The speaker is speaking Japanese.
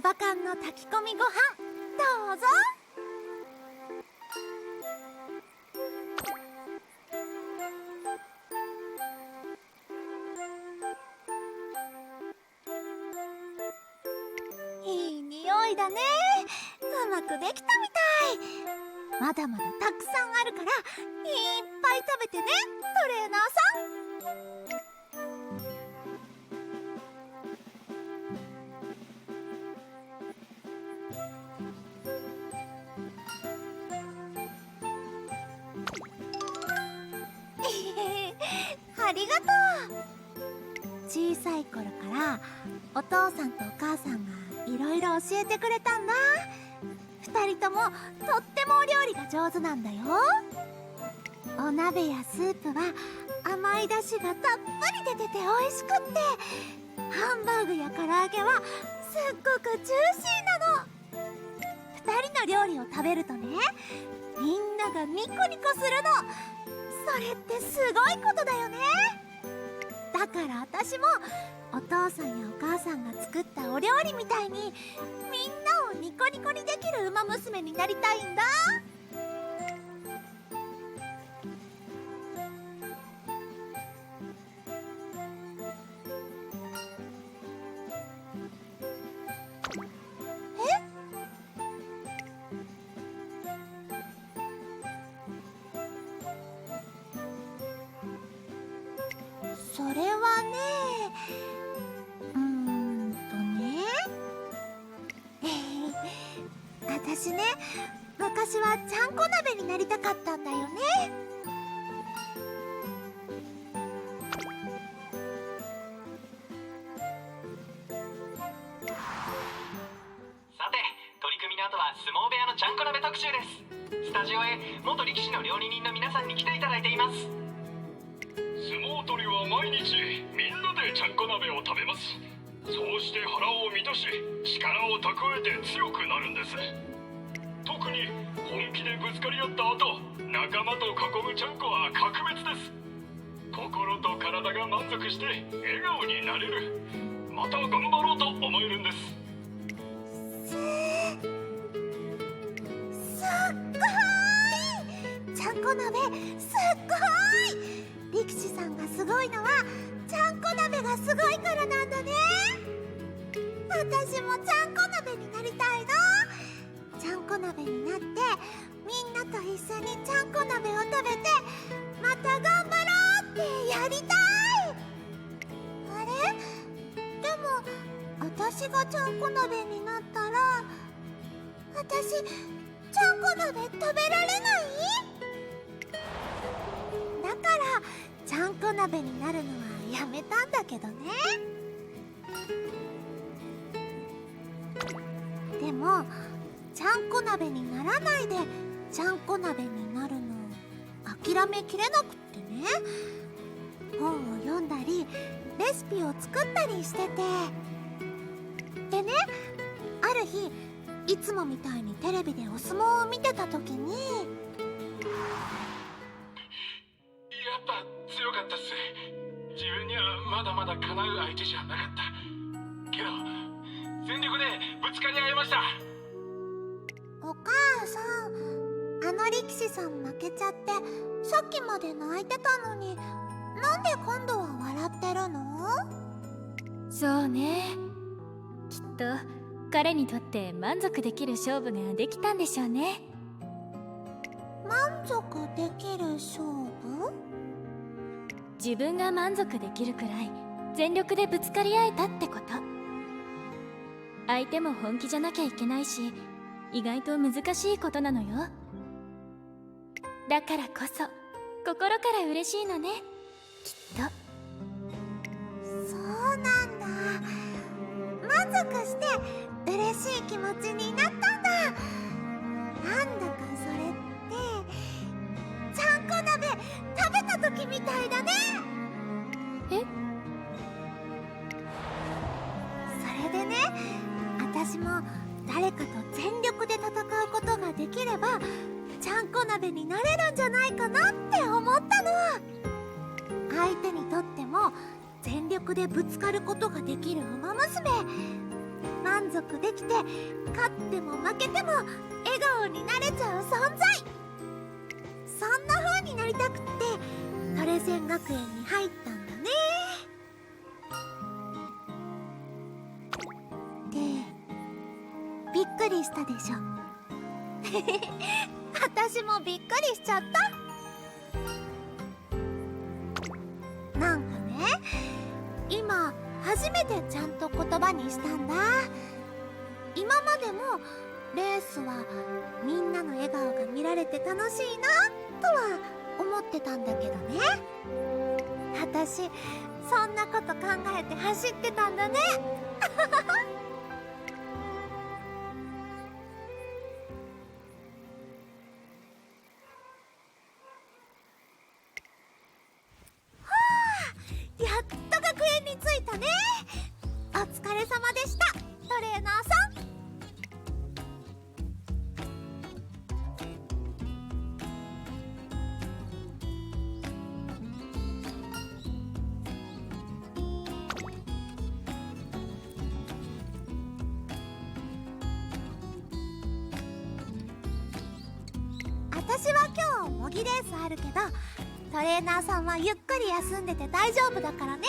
サバ缶の炊き込みご飯どうぞ。いい匂いだね。うまくできたみたい。まだまだたくさんあるからいっぱい食べてね、トレーナーさん。ありがとう。小さい頃からお父さんとお母さんがいろいろ教えてくれたんだ。2人ともとってもお料理が上手なんだよ。お鍋やスープは甘い出汁がたっぷり出てて美味しくって、ハンバーグや唐揚げはすっごくジューシーなの。2人の料理を食べるとね、みんながニコニコするの。それってすごいことだよね。だから私もお父さんやお母さんが作ったお料理みたいにみんなをニコニコにできるウマ娘になりたいんだ。それはね、私ね、昔はちゃんこ鍋になりたかったんだよね。さて、取り組みの後は相撲部屋のちゃんこ鍋特集です。スタジオへ元力士の料理人の皆さんに来ていただいています。相撲取りは毎日みんなでちゃんこ鍋を食べます。そうして腹を満たし力を蓄えて強くなるんです。特に本気でぶつかり合った後、仲間と囲むちゃんこは格別です。心と体が満足して笑顔になれる、また頑張ろうと思えるんです。すっごーい。ちゃんこ鍋すっごーい。力士さんがすごいのはちゃんこ鍋がすごいからなんだね。私もちゃんこ鍋になりたいの。ちゃんこ鍋になってみんなと一緒にちゃんこ鍋を食べてまた頑張ろうってやりたい。あれ？でも私がちゃんこ鍋になったら私ちゃんこ鍋食べられない？だからちゃんこ鍋になるのはやめたんだけどね。でもちゃんこ鍋にならないでちゃんこ鍋になるの諦めきれなくってね、本を読んだりレシピを作ったりしてて、でね、ある日いつもみたいにテレビでお相撲を見てた時に、やっぱ強かったっす。自分にはまだまだ叶う相手じゃなかったけど、全力でぶつかり合いました。お母さん、あの力士さん負けちゃってさっきまで泣いてたのになんで今度は笑ってるの？そうね、きっと彼にとって満足できる勝負ができたんでしょうね。満足できる勝負？自分が満足できるくらい全力でぶつかり合えたってこと。相手も本気じゃなきゃいけないし、意外と難しいことなのよ。だからこそ心から嬉しいのね、きっと。そうなんだ。満足して嬉しい気持ちになったんだ。なんだかそれってちゃんこ鍋食べた時みたいだね。え？それでね、私も誰かと全力で戦うことができればちゃんこ鍋になれるんじゃないかなって思ったの。相手にとっても全力でぶつかることができるウマ娘、満満足できて、勝っても負けても笑顔になれちゃう存在。そんな風になりたくってトレセン学園に入ったんだね。で、びっくりしたでしょ。私もびっくりしちゃった。なんかね、今初めてちゃんと言葉にしたんだ。今までもレースはみんなの笑顔が見られて楽しいなとは思ってたんだけどね。私そんなこと考えて走ってたんだね。やっと学園に着いたね。お疲れ様でした、トレーナーさん。私は今日模擬レースあるけど、トレーナーさんはゆっくり休んでて大丈夫だからね。